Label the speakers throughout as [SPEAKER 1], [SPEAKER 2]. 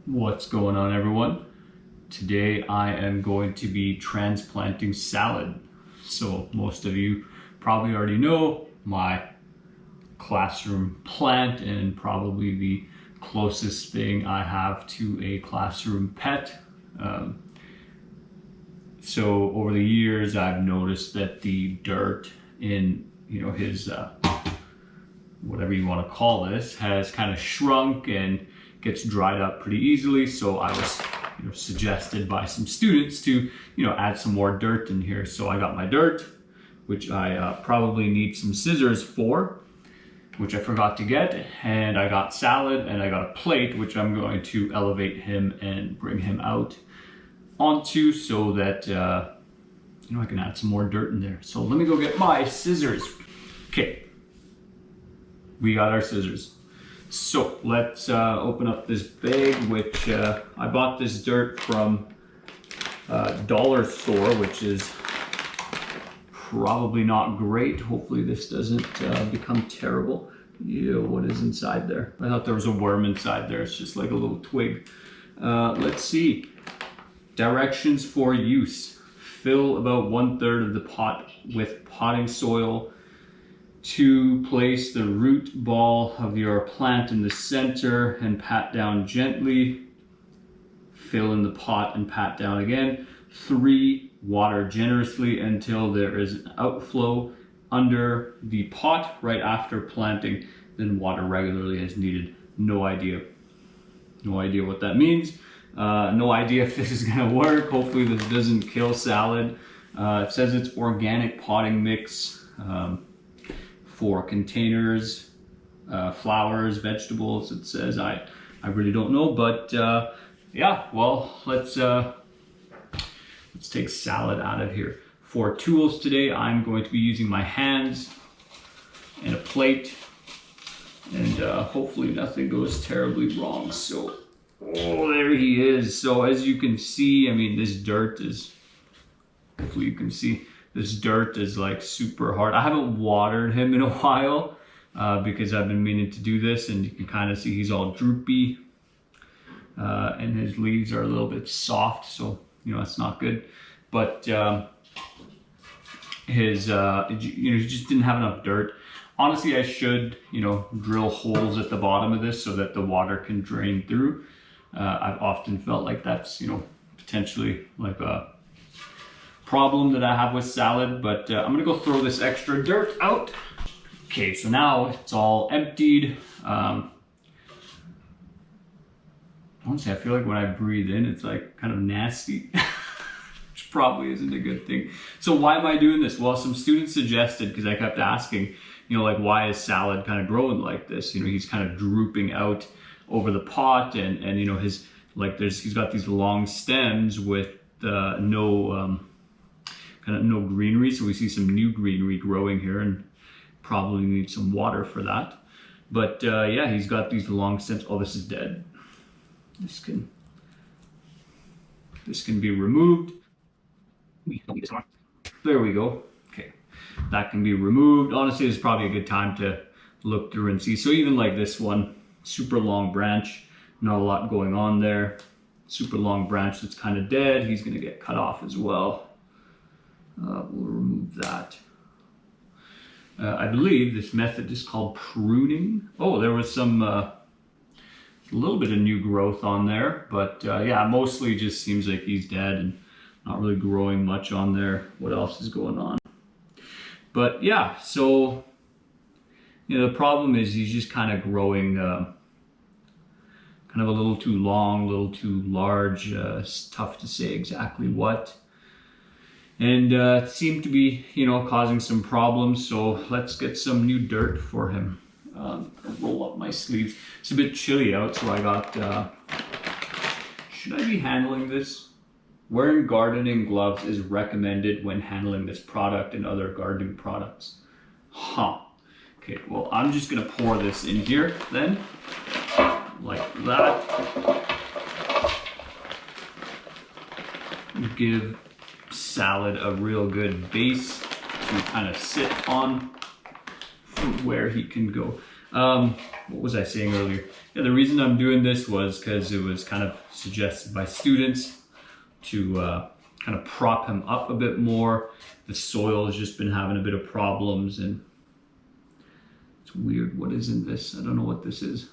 [SPEAKER 1] What's going on, everyone? Today I am going to be transplanting salad. So most of you probably already know my classroom plant and probably the closest thing I have to a classroom pet. So over the years I've noticed that the dirt in his whatever you want to call this has kind of shrunk and gets dried up pretty easily. So I was suggested by some students to add some more dirt in here. So I got my dirt, which I probably need some scissors for, which I forgot to get, and I got salad, and I got a plate, which I'm going to elevate him and bring him out onto so that I can add some more dirt in there. So let me go get my scissors. Okay, we got our scissors. So let's open up this bag, which I bought this dirt from dollar store, which is probably not great. Hopefully this doesn't become terrible. Ew, what is inside there? I thought there was a worm inside there. It's just like a little twig. Let's see. Directions for use. Fill about 1/3 of the pot with potting soil. To place the root ball of your plant in the center and pat down gently. Fill in the pot and pat down again. 3, water generously until there is an outflow under the pot right after planting. Then water regularly as needed. No idea what that means. No idea if this is gonna work. Hopefully this doesn't kill salad. It says it's organic potting mix. For containers, flowers, vegetables. It says I really don't know, but yeah. Well, let's take salad out of here. For tools today, I'm going to be using my hands and a plate, and hopefully nothing goes terribly wrong. So, oh, there he is. So as you can see, I mean, this dirt is. Hopefully you can see. This dirt is like super hard. I haven't watered him in a while because I've been meaning to do this, and you can kind of see he's all droopy and his leaves are a little bit soft, so that's not good. But he just didn't have enough dirt. Honestly, I should drill holes at the bottom of this so that the water can drain through. I've often felt like that's potentially like a problem that I have with salad, but I'm gonna go throw this extra dirt out. Okay, so now it's all emptied. Honestly, I feel like when I breathe in, it's like kind of nasty, which probably isn't a good thing. So why am I doing this? Well, some students suggested, because I kept asking, like, why is salad kind of growing like this? He's kind of drooping out over the pot, and his he's got these long stems with no greenery, so we see some new greenery growing here and probably need some water for that. But yeah, he's got these long stems. Oh, this is dead. This can be removed. There we go. Okay, that can be removed. Honestly, it's probably a good time to look through and see. So even like this one, super long branch, not a lot going on there. Super long branch that's kind of dead. He's gonna get cut off as well. We'll remove that. I believe this method is called pruning. Oh, there was a little bit of new growth on there, but yeah, mostly just seems like he's dead and not really growing much on there. What else is going on? But yeah, so the problem is he's just kind of growing kind of a little too long, a little too large. It's tough to say exactly what. And it seemed to be, causing some problems. So let's get some new dirt for him. Roll up my sleeves. It's a bit chilly out, so I got, should I be handling this? Wearing gardening gloves is recommended when handling this product and other gardening products. Huh. Okay, well, I'm just gonna pour this in here then, like that. Give salad a real good base to kind of sit on from where he can go. What was I saying earlier? yeah, the reason I'm doing this was because it was kind of suggested by students to kind of prop him up a bit more. The soil has just been having a bit of problems, and it's weird. What is in this? I don't know what this is.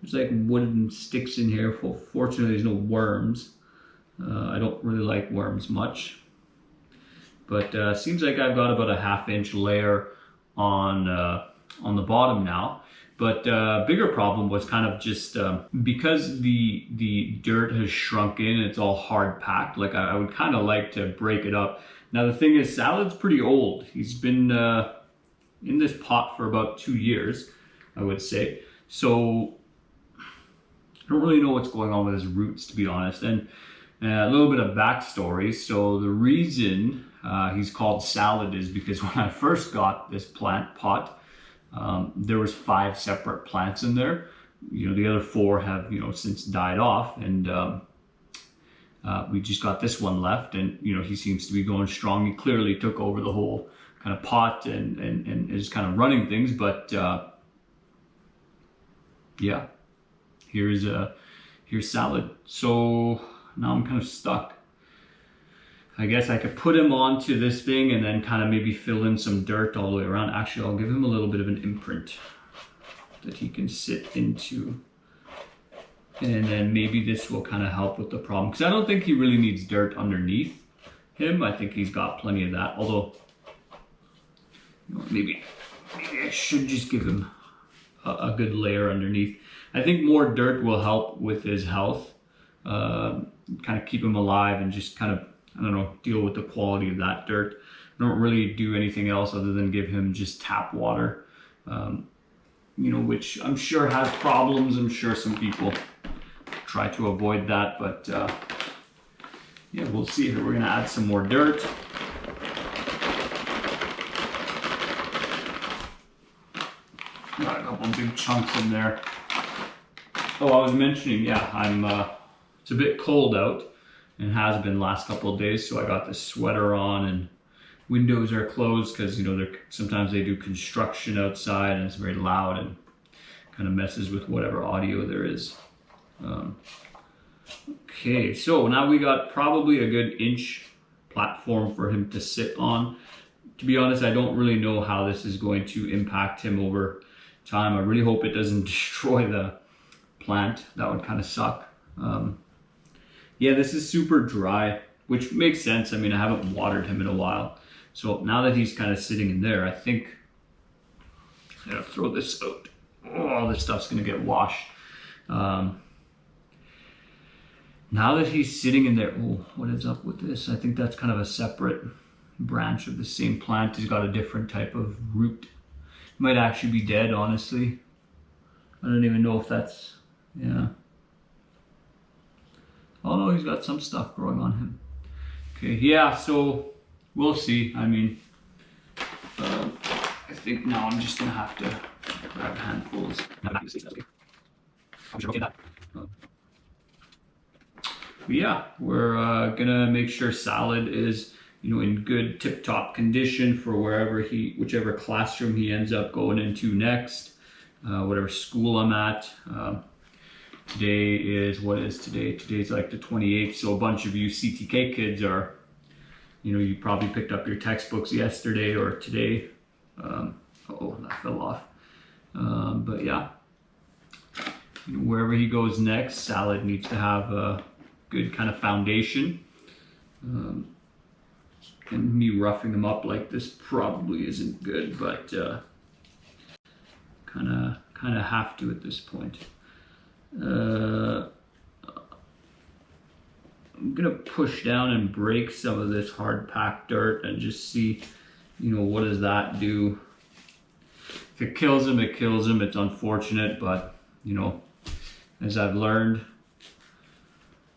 [SPEAKER 1] There's like wooden sticks in here. Well, fortunately, there's no worms. I don't really like worms much. But seems like I've got about a 1/2 inch layer on the bottom now. But bigger problem was kind of just because the dirt has shrunk in, it's all hard packed. Like I would kind of like to break it up. Now the thing is, Salad's pretty old. He's been in this pot for about 2 years, I would say. So I don't really know what's going on with his roots, to be honest. And a little bit of backstory. So the reason he's called Salad is because when I first got this plant pot, there was 5 separate plants in there. You know, the other 4 have, you know, since died off, and we just got this one left, and you know, he seems to be going strong. He clearly took over the whole kind of pot and is kind of running things. But yeah, here's Salad. So now I'm kind of stuck. I guess I could put him onto this thing and then kind of maybe fill in some dirt all the way around. Actually, I'll give him a little bit of an imprint that he can sit into. And then maybe this will kind of help with the problem. Because I don't think he really needs dirt underneath him. I think he's got plenty of that. Although, you know, maybe I should just give him a good layer underneath. I think more dirt will help with his health. Kind of keep him alive and just kind of, I don't know, deal with the quality of that dirt. I don't really do anything else other than give him just tap water, you know, which I'm sure has problems. I'm sure some people try to avoid that, but yeah, we'll see here. We're gonna add some more dirt. Got a couple big chunks in there. Oh, I was mentioning, yeah, it's a bit cold out, and has been last couple of days, so I got this sweater on, and windows are closed because, you know, sometimes they do construction outside and it's very loud and kind of messes with whatever audio there is. Okay, so now we got probably a good inch platform for him to sit on. To be honest, I don't really know how this is going to impact him over time. I really hope it doesn't destroy the plant. That would kind of suck. Yeah, this is super dry, which makes sense. I mean, I haven't watered him in a while. So now that he's kind of sitting in there, I think I'm gonna throw this out. Oh, all this stuff's gonna get washed. Now that he's sitting in there, oh, what is up with this? I think that's kind of a separate branch of the same plant. He's got a different type of root. Might actually be dead, honestly. I don't even know if that's, yeah. Oh no, he's got some stuff growing on him. Okay, yeah, so we'll see. I mean, I think now I'm just gonna have to grab handfuls. Yeah, we're gonna make sure Salad is, you know, in good tip-top condition for whichever classroom he ends up going into next, whatever school I'm at. Today is, what is today? Today's like the 28th, so a bunch of you CTK kids are, you know, you probably picked up your textbooks yesterday or today. Oh, that fell off. But yeah, you know, wherever he goes next, Salad needs to have a good kind of foundation. And me roughing him up like this probably isn't good, but kind of have to at this point. I'm gonna push down and break some of this hard packed dirt and just see, you know, what does that do. If it kills him, it kills him. It's unfortunate, but you know, as I've learned,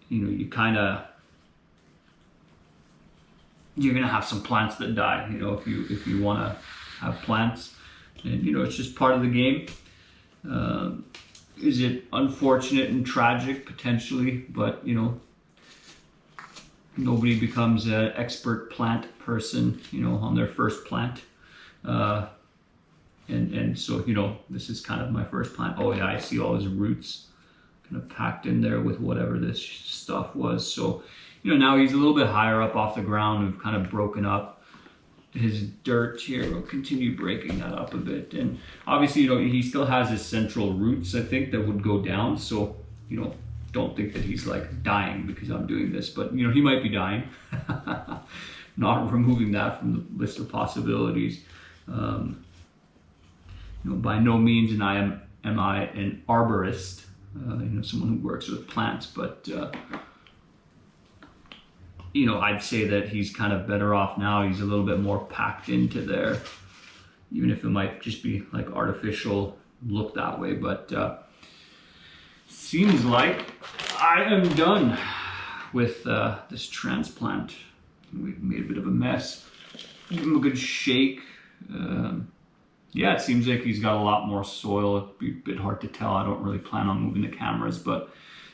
[SPEAKER 1] you know, you're gonna have some plants that die, you know, if you want to have plants, and you know, it's just part of the game. Is it unfortunate and tragic? Potentially, but you know, nobody becomes an expert plant person, you know, on their first plant. And so, you know, this is kind of my first plant. Oh yeah, I see all his roots kind of packed in there with whatever this stuff was. So, you know, now he's a little bit higher up off the ground. We've kind of broken up his dirt here. We'll continue breaking that up a bit. And obviously, you know, he still has his central roots, I think, that would go down. So, you know, don't think that he's like dying because I'm doing this, but you know, he might be dying. Not removing that from the list of possibilities. You know, by no means am I an arborist, you know, someone who works with plants, but you know, I'd say that he's kind of better off now. He's a little bit more packed into there, even if it might just be like artificial look that way. But seems like I am done with this transplant. We've made a bit of a mess. Give him a good shake. Yeah, it seems like he's got a lot more soil. It'd be a bit hard to tell. I don't really plan on moving the cameras, but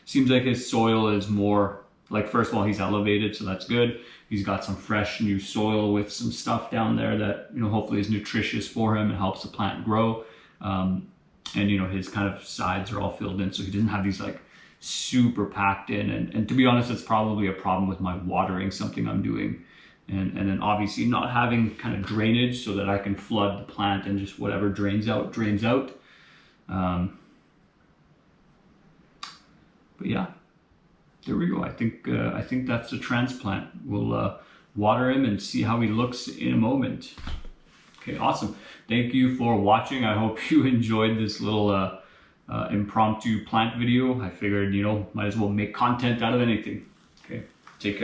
[SPEAKER 1] it seems like his soil is more, like, first of all, he's elevated, so that's good. He's got some fresh new soil with some stuff down there that, you know, hopefully is nutritious for him and helps the plant grow. And, you know, his kind of sides are all filled in, so he doesn't have these like super packed in. And to be honest, it's probably a problem with my watering, something I'm doing. And then obviously not having kind of drainage so that I can flood the plant and just whatever drains out, drains out. But yeah, there we go. I think that's the transplant. We'll water him and see how he looks in a moment. Okay, awesome. Thank you for watching. I hope you enjoyed this little impromptu plant video. I figured, you know, might as well make content out of anything. Okay, take care.